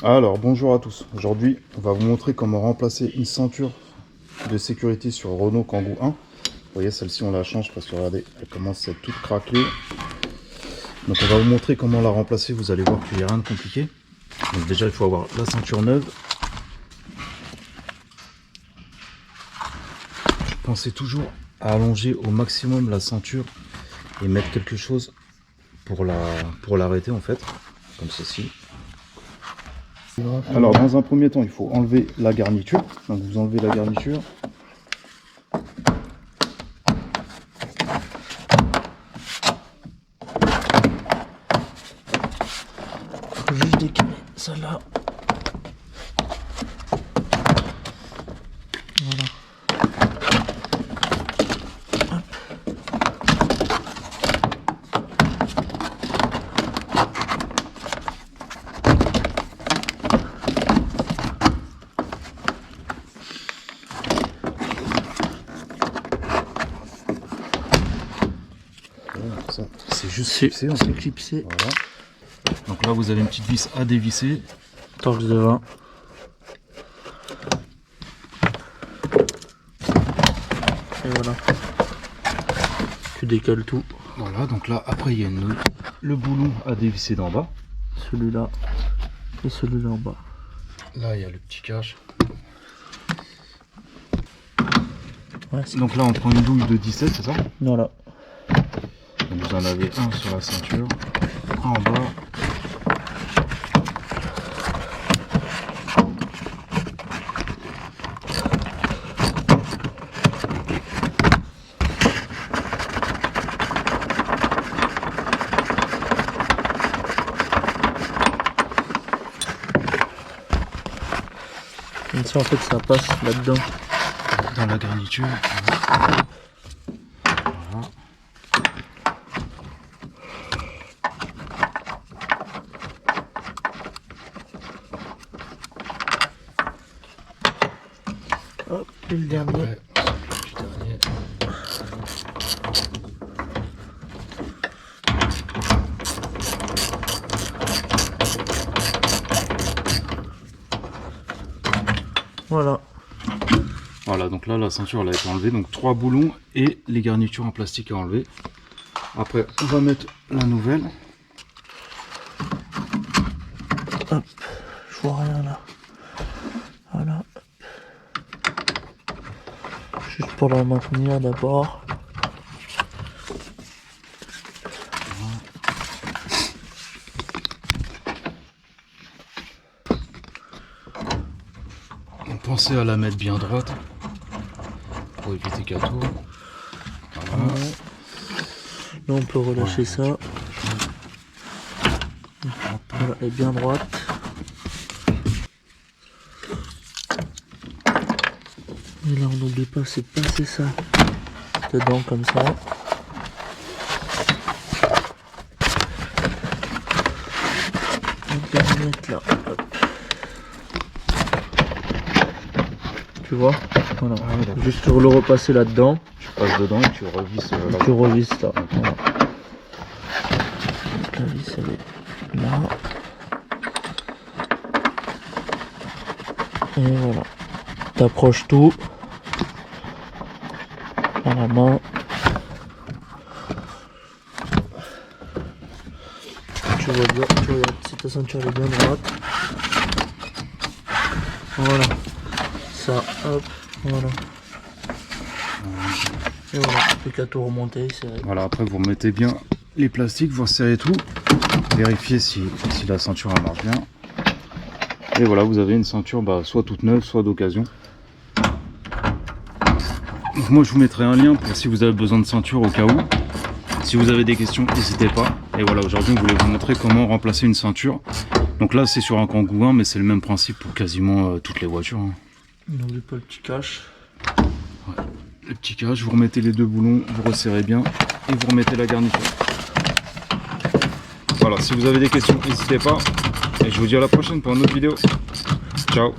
Alors, bonjour à tous. Aujourd'hui, on va vous montrer comment remplacer une ceinture de sécurité sur Renault Kangoo 1. Vous voyez, celle-ci, on la change parce que regardez, elle commence à être toute craquelée. Donc, on va vous montrer comment la remplacer. Vous allez voir qu'il n'y a rien de compliqué. Donc, déjà, il faut avoir la ceinture neuve. Pensez toujours à allonger au maximum la ceinture et mettre quelque chose pour l'arrêter en fait, comme ceci. Alors dans un premier temps il faut enlever la garniture, donc vous enlevez la garniture. Faut juste décaler celle-là. Voilà. Hop. C'est juste clipsé, c'est clipsé. Voilà. Donc là vous avez une petite vis à dévisser. Torche de 20. Et voilà. Tu décales tout. Voilà, donc là après il y a le boulon à dévisser d'en bas. Celui-là et celui-là en bas. Là il y a le petit cache. Ouais, donc là on prend une douille de 17, c'est ça? Voilà. Donc vous en avez un sur la ceinture, un en bas. Comme ça en fait ça passe là-dedans. Dans la garniture. Voilà. Hop, et le dernier. Ouais, le dernier. Voilà. Voilà, donc là la ceinture elle a été enlevée, donc 3 boulons et les garnitures en plastique à enlever. Après on va mettre la nouvelle. Hop, je vois rien là. Voilà. Juste pour la maintenir d'abord. Pensez à la mettre bien droite pour éviter qu'elle tourne. Voilà. Ouais. Là on peut relâcher ça. Voilà, elle est bien droite. Et là on n'oublie pas, c'est passer ça dedans comme ça. On peut mettre là. Hop. Tu vois, voilà. Ah, juste pour le repasser là-dedans. Tu passes dedans et tu revisses là. Tu revisses ça. Voilà. La vis elle est là. Et voilà. T'approches tout à la main. Tu vois bien, tu regardes si ta ceinture est bien droite. Voilà. Ça, hop, voilà. Et voilà, plus qu'à tout remonter, c'est... Voilà, après vous remettez bien les plastiques, vous resserrez tout, vérifiez si la ceinture elle marche bien. Et voilà, vous avez une ceinture soit toute neuve, soit d'occasion. Moi je vous mettrai un lien pour si vous avez besoin de ceinture au cas où. Si vous avez des questions, n'hésitez pas. Et voilà, aujourd'hui on voulait vous montrer comment remplacer une ceinture. Donc là c'est sur un Kangoo 1, mais c'est le même principe pour quasiment toutes les voitures. N'oublie pas le petit cache. Ouais. Le petit cache, vous remettez les deux boulons, vous resserrez bien et vous remettez la garniture. Voilà, si vous avez des questions, n'hésitez pas. Et je vous dis à la prochaine pour une autre vidéo. Ciao.